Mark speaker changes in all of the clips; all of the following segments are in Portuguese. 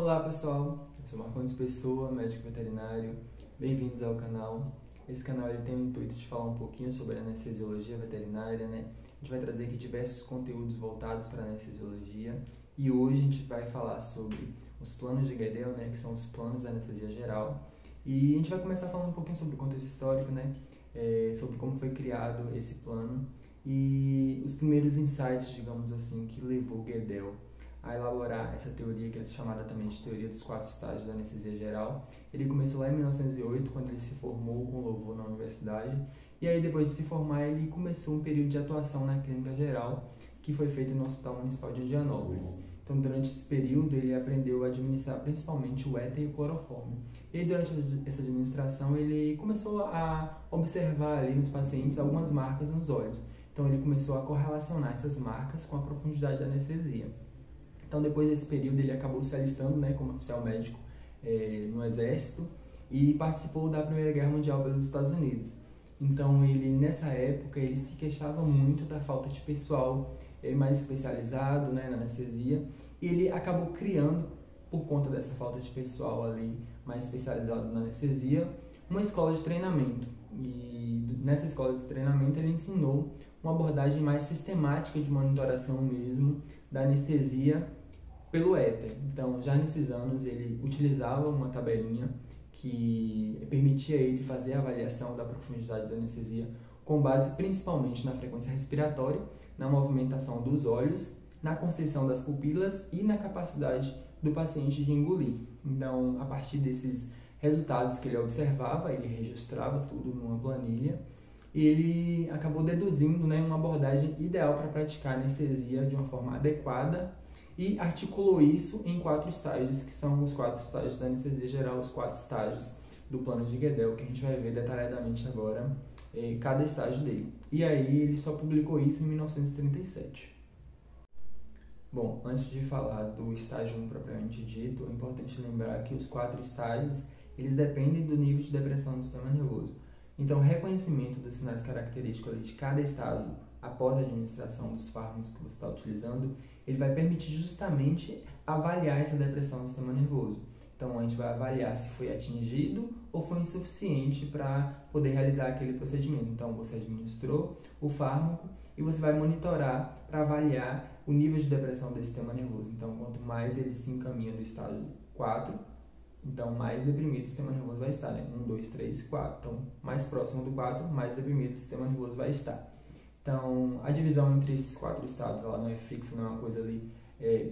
Speaker 1: Olá pessoal, eu sou Marcondes Pessoa, médico veterinário, bem-vindos ao canal. Esse canal ele tem o intuito de falar um pouquinho sobre anestesiologia veterinária, né? A gente vai trazer aqui diversos conteúdos voltados para anestesiologia e hoje a gente vai falar sobre os planos de Guedel, né? Que são os planos de anestesia geral. E a gente vai começar falando um pouquinho sobre o contexto histórico, né? Sobre como foi criado esse plano e os primeiros insights, digamos assim, que levou Guedel a elaborar essa teoria, que é chamada também de teoria dos 4 estágios da anestesia geral. Ele começou lá em 1908, quando ele se formou com louvor na universidade, e aí depois de se formar ele começou um período de atuação na clínica geral, que foi feito no Hospital Municipal de Indianópolis. Então, durante esse período, ele aprendeu a administrar principalmente o éter e o clorofórmio. E durante essa administração, ele começou a observar ali nos pacientes algumas marcas nos olhos. Então, ele começou a correlacionar essas marcas com a profundidade da anestesia. Então, depois desse período, ele acabou se alistando, né, como oficial médico no Exército e participou da Primeira Guerra Mundial pelos Estados Unidos. Então, nessa época, ele se queixava muito da falta de pessoal mais especializado, né, na anestesia, e ele acabou criando, por conta dessa falta de pessoal ali mais especializado na anestesia, uma escola de treinamento. E nessa escola de treinamento ele ensinou uma abordagem mais sistemática de monitoração mesmo da anestesia pelo éter. Então, já nesses anos, ele utilizava uma tabelinha que permitia ele fazer a avaliação da profundidade da anestesia com base principalmente na frequência respiratória, na movimentação dos olhos, na constrição das pupilas e na capacidade do paciente de engolir. Então, a partir desses resultados que ele observava, ele registrava tudo numa planilha e ele acabou deduzindo, né, uma abordagem ideal para praticar anestesia de uma forma adequada e articulou isso em 4 estágios, que são os 4 estágios da anestesia geral, os 4 estágios do plano de Guedel, que a gente vai ver detalhadamente agora cada estágio dele. E aí ele só publicou isso em 1937. Bom, antes de falar do estágio 1 propriamente dito, é importante lembrar que os 4 estágios eles dependem do nível de depressão do sistema nervoso. Então, o reconhecimento dos sinais característicos de cada estágio após a administração dos fármacos que você está utilizando, ele vai permitir justamente avaliar essa depressão do sistema nervoso. Então, a gente vai avaliar se foi atingido ou foi insuficiente para poder realizar aquele procedimento. Então, você administrou o fármaco e você vai monitorar para avaliar o nível de depressão do sistema nervoso. Então, quanto mais ele se encaminha do estágio 4, então mais deprimido o sistema nervoso vai estar, né? 1, 2, 3, 4. Então, mais próximo do 4, mais deprimido o sistema nervoso vai estar. Então, a divisão entre esses 4 estados ela não é fixa, não é uma coisa ali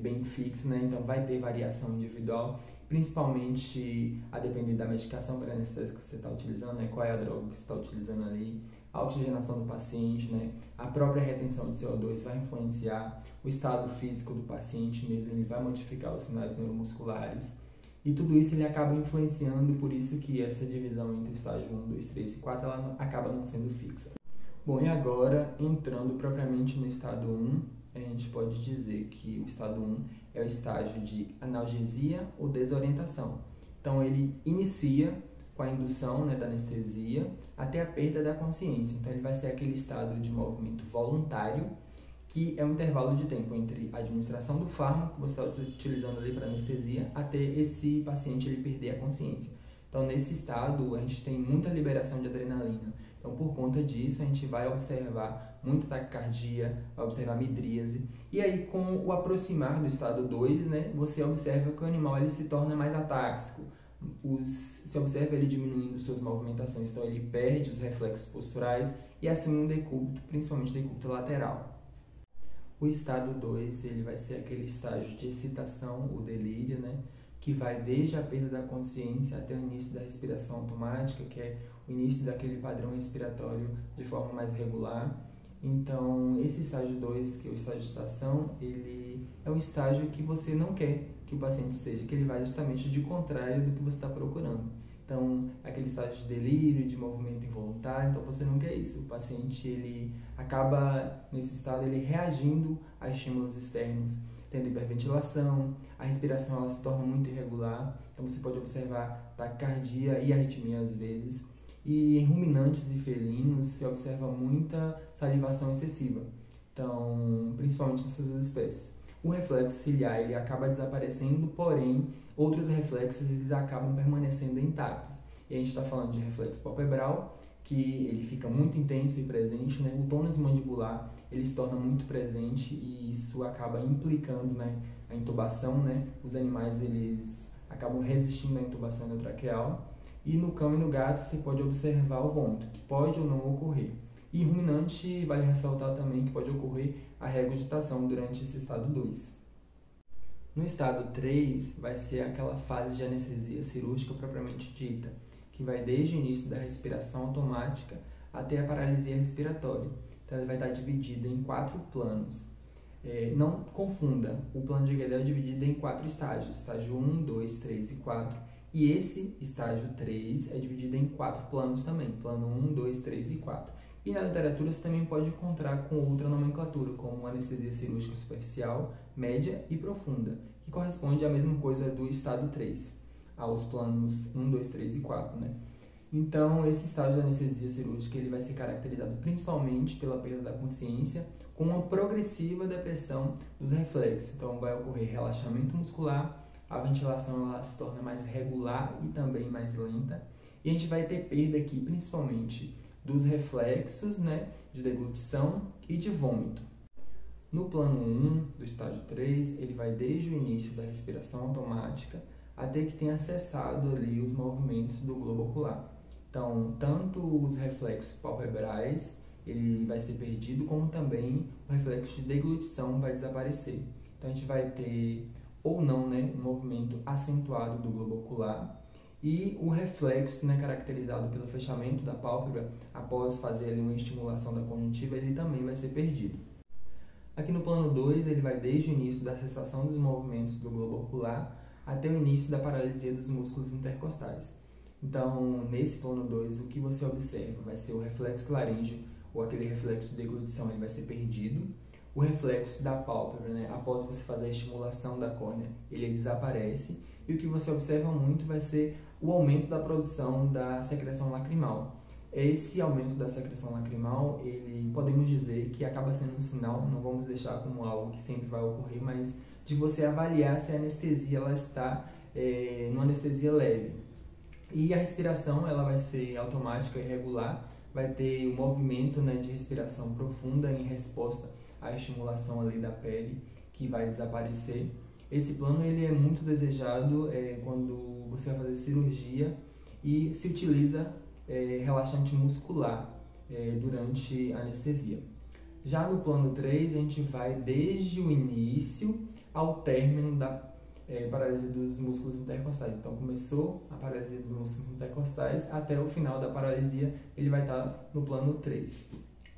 Speaker 1: bem fixa, né? Então, vai ter variação individual, principalmente a depender da medicação para anestésica que você está utilizando, né? Qual é a droga que você está utilizando ali, a oxigenação do paciente, né? A própria retenção de CO2 vai influenciar o estado físico do paciente mesmo, ele vai modificar os sinais neuromusculares. E tudo isso ele acaba influenciando, por isso que essa divisão entre estágio 1, 2, 3 e 4 ela acaba não sendo fixa. Bom, e agora, entrando propriamente no estado 1, a gente pode dizer que o estado 1 é o estágio de analgesia ou desorientação. Então, ele inicia com a indução, né, da anestesia até a perda da consciência. Então, ele vai ser aquele estado de movimento voluntário, que é um intervalo de tempo entre a administração do fármaco que você está utilizando ali para anestesia até esse paciente ele perder a consciência. Então, nesse estado, a gente tem muita liberação de adrenalina. Então, por conta disso, a gente vai observar muita taquicardia, vai observar midríase. E aí, com o aproximar do estado 2, né, você observa que o animal ele se torna mais atáxico. Você observa ele diminuindo suas movimentações. Então, ele perde os reflexos posturais e assume um decúbito, principalmente decúbito lateral. O estado 2, ele vai ser aquele estágio de excitação, o delírio, né? Que vai desde a perda da consciência até o início da respiração automática, que é o início daquele padrão respiratório de forma mais regular. Então, esse estágio 2, que é o estágio de excitação, ele é um estágio que você não quer que o paciente esteja, que ele vai justamente de contrário do que você está procurando. Então, aquele estágio de delírio, de movimento involuntário, então você não quer isso. O paciente, ele acaba, nesse estado, ele reagindo a estímulos externos, tendo hiperventilação, a respiração ela se torna muito irregular, então você pode observar taquicardia e arritmia às vezes. E em ruminantes e felinos se observa muita salivação excessiva, então, principalmente nessas duas espécies. O reflexo ciliar ele acaba desaparecendo, porém outros reflexos eles acabam permanecendo intactos. E a gente está falando de reflexo palpebral, que ele fica muito intenso e presente, né? O tônus mandibular ele se torna muito presente e isso acaba implicando, né, a intubação, né? Os animais eles acabam resistindo à intubação endotraqueal. E no cão e no gato você pode observar o vômito, que pode ou não ocorrer. E ruminante, vale ressaltar também que pode ocorrer a regurgitação durante esse estado 2. No estado 3, vai ser aquela fase de anestesia cirúrgica propriamente dita, que vai desde o início da respiração automática até a paralisia respiratória. Então, ele vai estar dividido em 4 planos. Não confunda, o plano de Guedel é dividido em 4 estágios, estágio 1, 2, 3 e 4. E esse estágio 3 é dividido em 4 planos também, plano 1, 2, 3 e 4. E na literatura você também pode encontrar com outra nomenclatura, como anestesia cirúrgica superficial, média e profunda, que corresponde à mesma coisa do estado 3, aos planos 1, 2, 3 e 4, né? Então, esse estágio de anestesia cirúrgica ele vai ser caracterizado principalmente pela perda da consciência, com uma progressiva depressão dos reflexos. Então, vai ocorrer relaxamento muscular, a ventilação ela se torna mais regular e também mais lenta, e a gente vai ter perda aqui principalmente dos reflexos, né, de deglutição e de vômito. No plano 1 do estágio 3, ele vai desde o início da respiração automática até que tenha cessado ali os movimentos do globo ocular. Então, tanto os reflexos palpebrais ele vai ser perdido, como também o reflexo de deglutição vai desaparecer. Então, a gente vai ter ou não, né, um movimento acentuado do globo ocular, e o reflexo, né, caracterizado pelo fechamento da pálpebra após fazer ali uma estimulação da conjuntiva, ele também vai ser perdido. Aqui no plano 2, ele vai desde o início da cessação dos movimentos do globo ocular até o início da paralisia dos músculos intercostais. Então, nesse plano 2, o que você observa vai ser o reflexo laríngeo, ou aquele reflexo de deglutição, ele vai ser perdido. O reflexo da pálpebra, né, após você fazer a estimulação da córnea, ele desaparece. E o que você observa muito vai ser o aumento da produção da secreção lacrimal. Esse aumento da secreção lacrimal, ele podemos dizer que acaba sendo um sinal, não vamos deixar como algo que sempre vai ocorrer, mas de você avaliar se a anestesia ela está numa anestesia leve. E a respiração ela vai ser automática e regular, vai ter um movimento, né, de respiração profunda em resposta à estimulação ali da pele, que vai desaparecer. Esse plano ele é muito desejado quando você vai fazer cirurgia e se utiliza relaxante muscular durante a anestesia. Já no plano 3, a gente vai desde o início ao término da paralisia dos músculos intercostais. Então, começou a paralisia dos músculos intercostais, até o final da paralisia ele vai estar no plano 3.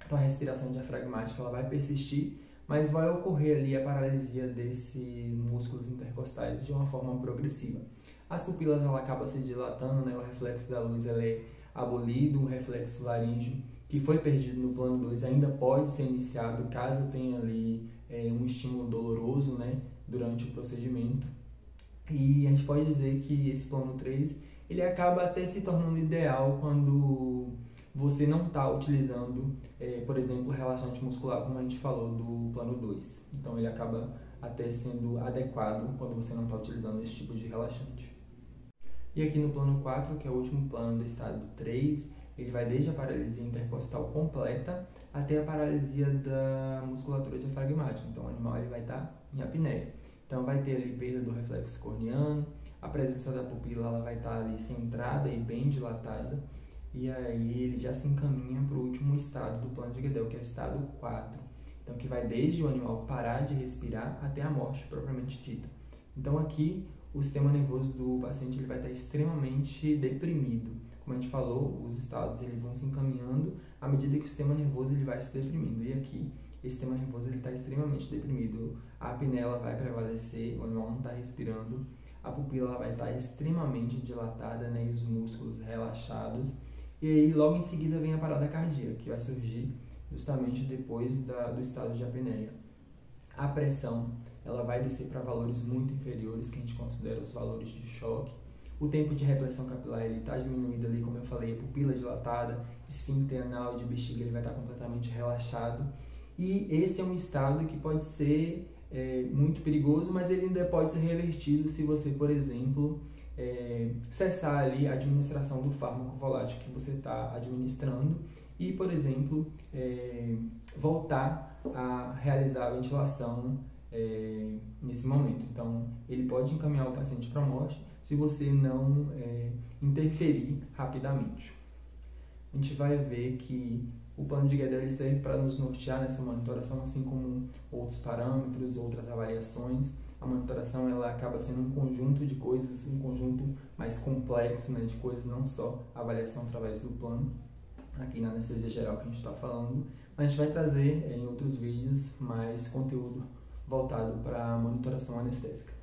Speaker 1: Então, a respiração diafragmática ela vai persistir, mas vai ocorrer ali a paralisia desses músculos intercostais de uma forma progressiva. As pupilas ela acaba se dilatando, né? O reflexo da luz ela é abolido, o reflexo laríngeo que foi perdido no plano 2 ainda pode ser iniciado caso tenha ali um estímulo doloroso, né, durante o procedimento. E a gente pode dizer que esse plano 3 ele acaba até se tornando ideal quando você não está utilizando, por exemplo, relaxante muscular, como a gente falou do plano 2. Então, ele acaba até sendo adequado quando você não está utilizando esse tipo de relaxante. E aqui no plano 4, que é o último plano do estado 3, ele vai desde a paralisia intercostal completa até a paralisia da musculatura diafragmática. Então, o animal ele vai estar em apneia. Então, vai ter ali perda do reflexo corneano, a presença da pupila ela vai estar ali centrada e bem dilatada. E aí ele já se encaminha para o último estado do plano de Guedel, que é o estado 4. Então, que vai desde o animal parar de respirar até a morte propriamente dita. Então, aqui o sistema nervoso do paciente ele vai estar extremamente deprimido. Como a gente falou, os estados eles vão se encaminhando à medida que o sistema nervoso ele vai se deprimindo. E aqui, esse sistema nervoso ele está extremamente deprimido. A apneia ela vai prevalecer, o animal não está respirando, a pupila ela vai estar extremamente dilatada, né, e os músculos relaxados. E aí, logo em seguida, vem a parada cardíaca, que vai surgir justamente depois do estado de apneia. A pressão ela vai descer para valores muito inferiores, que a gente considera os valores de choque. O tempo de repressão capilar está diminuído ali, como eu falei, a pupila dilatada, esfíncter anal de bexiga ele vai estar completamente relaxado. E esse é um estado que pode ser muito perigoso, mas ele ainda pode ser revertido se você, por exemplo, cessar ali a administração do fármaco volátil que você está administrando e, por exemplo, voltar a realizar a ventilação nesse momento. Então, ele pode encaminhar o paciente para a morte se você não interferir rapidamente. A gente vai ver que o plano de Guedel serve para nos nortear nessa monitoração, assim como outros parâmetros, outras avaliações. A monitoração ela acaba sendo um conjunto de coisas, um conjunto mais complexo, né, de coisas, não só a avaliação através do plano, aqui na anestesia geral que a gente está falando, mas a gente vai trazer em outros vídeos mais conteúdo voltado para a monitoração anestésica.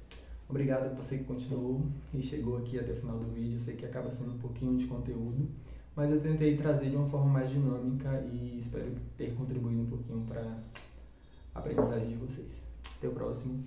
Speaker 1: Obrigado a você que continuou e chegou aqui até o final do vídeo. Eu sei que acaba sendo um pouquinho de conteúdo, mas eu tentei trazer de uma forma mais dinâmica e espero ter contribuído um pouquinho para a aprendizagem de vocês. Até o próximo.